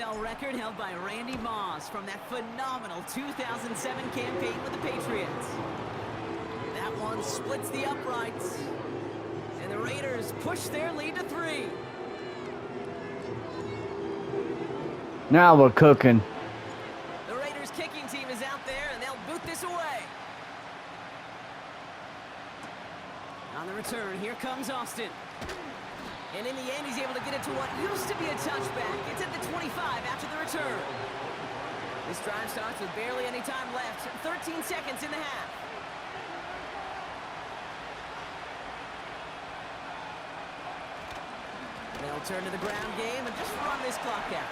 NFL record held by Randy Moss from that phenomenal 2007 campaign with the Patriots. That one splits the uprights. And the Raiders push their lead to 3. Now we're cooking. The Raiders kicking team is out there, and they'll boot this away. On the return, here comes Austin. And in the end, he's able to get it to what used to be a touchback. It's at the 25 after the return. This drive starts with barely any time left. 13 seconds in the half. They'll turn to the ground game and just run this clock out.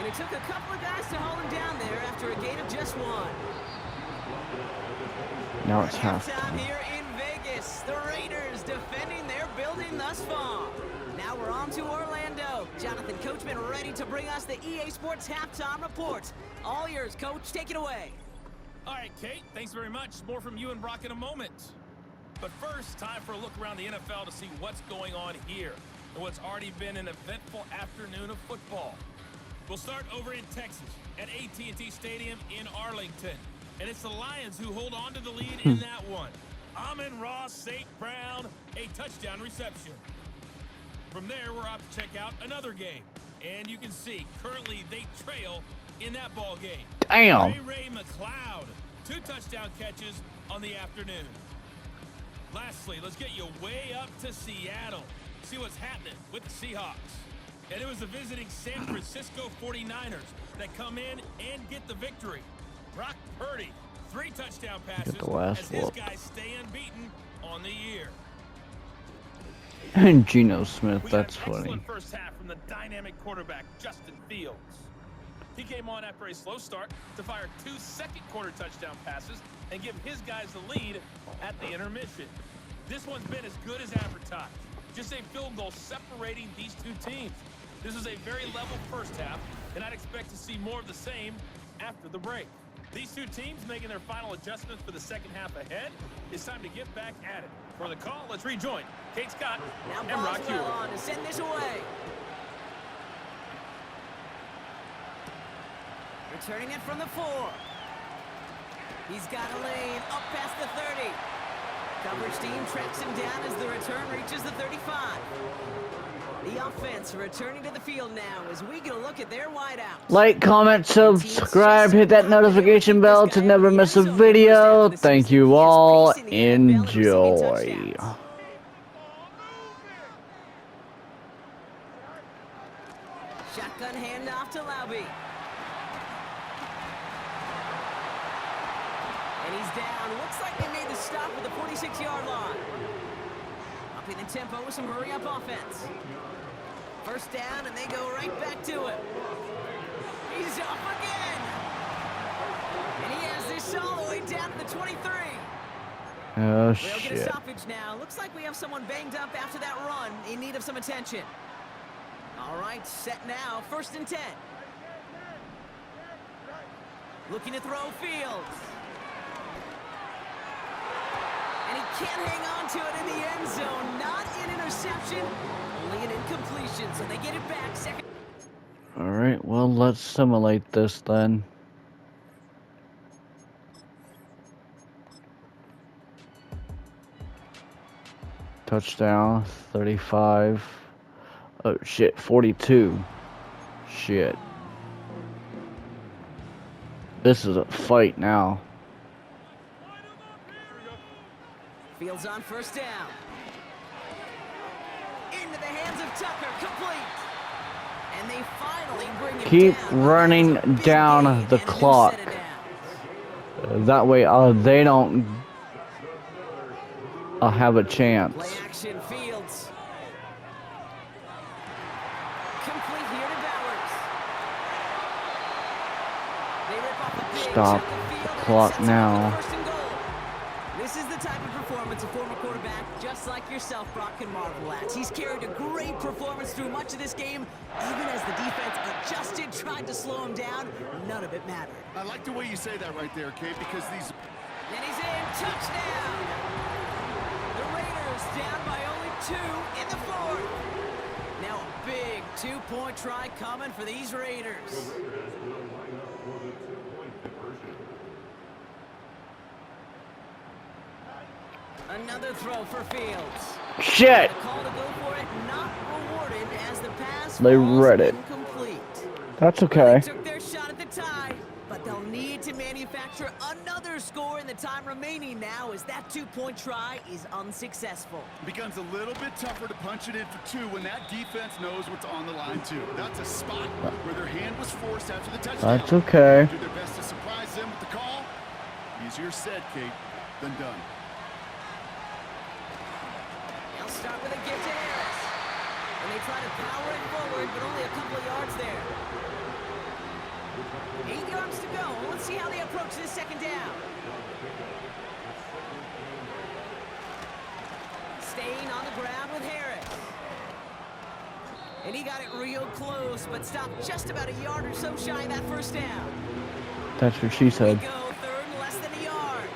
And it took a couple of guys to hold him down there after a gain of just 1. Now it's half time here in Vegas. The Raiders defending their building thus far. Now we're on to Orlando. Jonathan Coachman ready to bring us the EA Sports halftime report. All yours, Coach. Take it away. All right, Kate. Thanks very much. More from you and Brock in a moment. But first, time for a look around the NFL to see what's going on here and what's already been an eventful afternoon of football. We'll start over in Texas at AT&T Stadium in Arlington. And it's the Lions who hold on to the lead in that one. Amon-Ra St. Brown, a touchdown reception. From there, we're off to check out another game. And you can see, currently, they trail in that ball game. Damn. Ray McLeod, 2 touchdown catches on the afternoon. Lastly, let's get you way up to Seattle. See what's happening with the Seahawks. And it was the visiting San Francisco 49ers that come in and get the victory. Brock Purdy, 3 touchdown passes as his guys stay unbeaten on the year. And Geno Smith, that's funny. Excellent first half from the dynamic quarterback, Justin Fields. He came on after a slow start to fire 2 second-quarter touchdown passes and give his guys the lead at the intermission. This one's been as good as advertised. Just a field goal separating these 2 teams. This is a very level first half, and I'd expect to see more of the same after the break. These 2 teams making their final adjustments for the second half ahead. It's time to get back at it. For the call, let's rejoin Kate Scott and Brock Hewitt. On to send this away. Returning it from the 4. He's got a lane up past the 30. Coverage team tracks him down as the return reaches the 35. The offense returning to the field now as we get a look at their wideouts. Like, comment, subscribe, hit that notification bell to never miss a video. Thank you all. Enjoy. Shotgun handoff to Laube. And he's down. Looks like they made the stop at the 46-yard line. Upping the tempo with some hurry-up offense. First down, and they go right back to it. He's off again. And he has this all the way down to the 23. Oh, They'll shit. get a stoppage now. Looks like we have someone banged up after that run in need of some attention. All right, set now. 1st and 10. Looking to throw Fields. And he can't hang on to it in the end zone. Not an interception, only an incompletion. So they get it back. Second. Alright, well, let's simulate this then. Touchdown, 35. Oh, shit, 42. Shit. This is a fight now. Fields on 1st down. Into the hands of Tucker, complete. And they finally bring it Keep down. running down the clock. That way, they don't have a chance. Play action, Fields. Complete here to Bowers. They rip off a big Stop chunk of the field and clock sets up now. for the 1st and goal. This is the type of performance a former quarterback just like yourself, Brock, can marvel at. He's carried a great performance through much of this game, even as the defense adjusted, tried to slow him down. None of it mattered. I like the way you say that right there, Kate, because these... And he's in. Touchdown! The Raiders down by only 2 in the 4th. Now a big two-point try coming for these Raiders. Another throw for Fields. Shit! The call to go for it not rewarded as the pass They falls read it. incomplete. That's okay. They took their shot at the tie, but they'll need to manufacture another score in the time remaining now as that two-point try is unsuccessful. It becomes a little bit tougher to punch it in for two when that defense knows what's on the line too. That's a spot where their hand was forced after the touchdown. That's okay. Do their best to surprise them with the call. Easier said, Kate, than done. They'll start with a gift to Harris. And they try to power it forward, but only a couple of yards there. 8 yards to go. Let's see how they approach this second down. Staying on the ground with Harris. And he got it real close, but stopped just about a yard or so shy of that first down. That's what she said. Go third and less than a yard.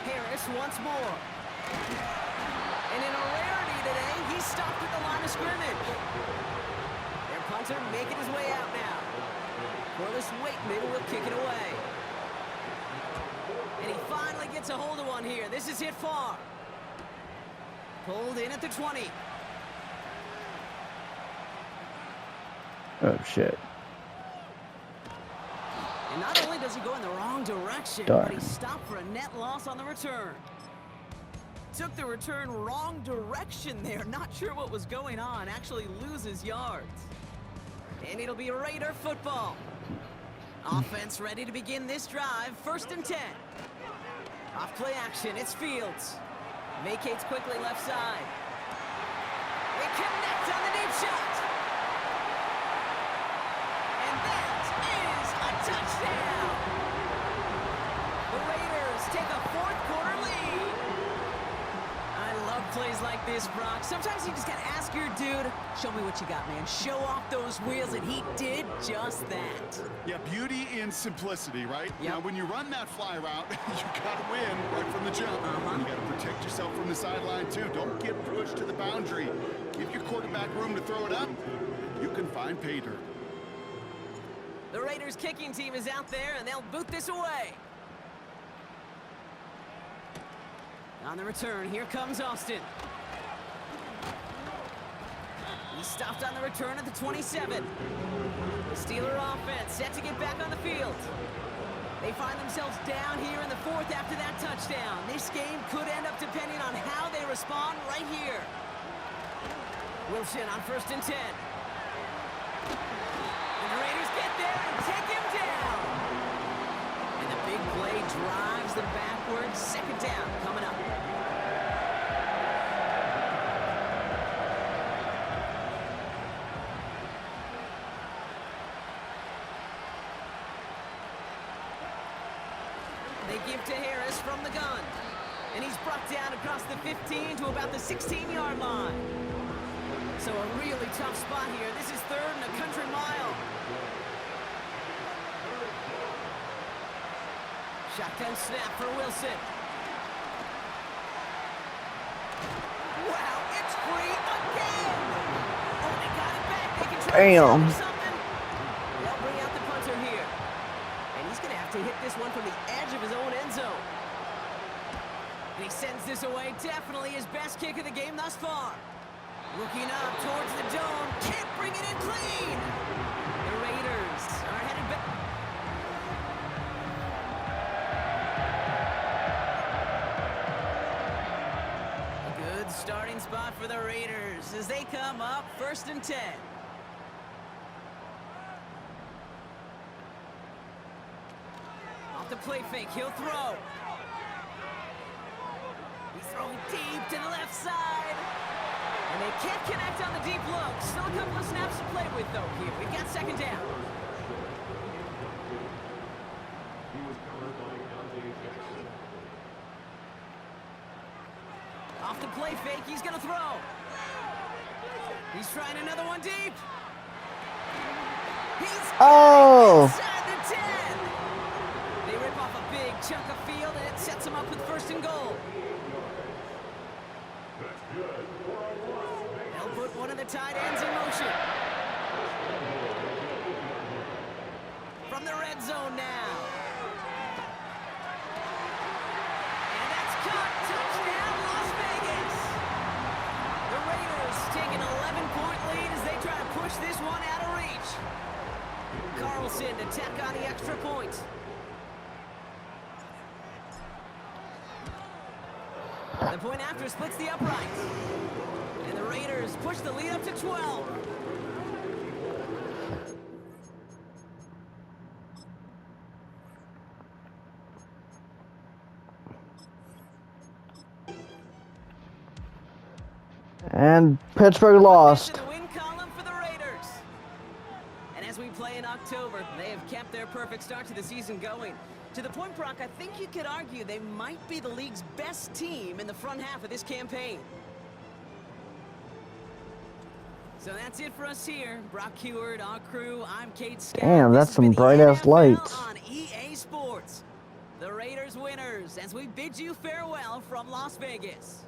Harris once more. And in a rarity today, he stopped at the line of scrimmage. Their punter making his way out now. Corliss Wakeman will kick it away. And he finally gets a hold of one here. This is hit far. Pulled in at the 20. Oh shit. And not only does he go in the wrong direction, Darn. but he stopped for a net loss on the return. Took the return wrong direction there. Not sure what was going on. Actually loses yards. And it'll be Raider football. Offense ready to begin this drive. 1st and 10. Off play action. It's Fields. Vacates quickly left side. They connect on the deep shot. And that is a touchdown. The Raiders take a 4th quarter lead. I love plays like this, Brock. Sometimes you just gotta ask your dude, show me what you got, man. Show off those wheels, and he did just that. Yeah, beauty in simplicity, right? Yep. Now, when you run that fly route, you gotta win right from the jump. You gotta protect yourself from the sideline, too. Don't get pushed to the boundary. Give your quarterback room to throw it up. You can find pay dirt. The Raiders kicking team is out there, and they'll boot this away. On the return, here comes Austin. He stopped on the return at the 27. The Steeler offense set to get back on the field. They find themselves down here in the 4th after that touchdown. This game could end up depending on how they respond right here. Wilson on 1st and 10. And the Raiders get there and take him down. And the big play drives them backwards. 2nd down coming up. They give to Harris from the gun. And he's brought down across the 15 to about the 16-yard line. So a really tough spot here. This is 3rd and a country mile. Shotgun snap for Wilson. Wow, it's free again. Oh, they got it back. They can try Damn. to something. They'll bring out the punter here. And he's going to have to hit this one from the edge of his own end zone. And he sends this away. Definitely his best kick of the game thus far. Looking up towards the dome. Can't bring it in clean. The Raiders are headed back. A good starting spot for the Raiders as they come up 1st and 10. Off the play fake, he'll throw. He's throwing deep to the left side. And they can't connect on the deep look. Still a couple of snaps to play with, though, here. We've got 2nd down. Off the play fake, he's going to throw. He's trying another one deep. He's inside the 10. They rip off a big chunk of field, and it sets him up with 1st and goal. tight ends in motion. From the red zone now. And that's caught. Touchdown, Las Vegas. The Raiders take an 11-point lead as they try to push this one out of reach. Carlson to tack on the extra point. The point after splits the uprights. And the Raiders push the lead up to 12. And Pittsburgh lost. The win column for the Raiders. And as we play in October, they have kept their perfect start to the season going. To the point, Brock, I think you could argue they might be the league's best team in the front half of this campaign. So that's it for us here. Brock Heward, our crew, I'm Kate Scott. Damn, that's This has some been the bright-ass NFL lights. on EA Sports. The Raiders winners as we bid you farewell from Las Vegas.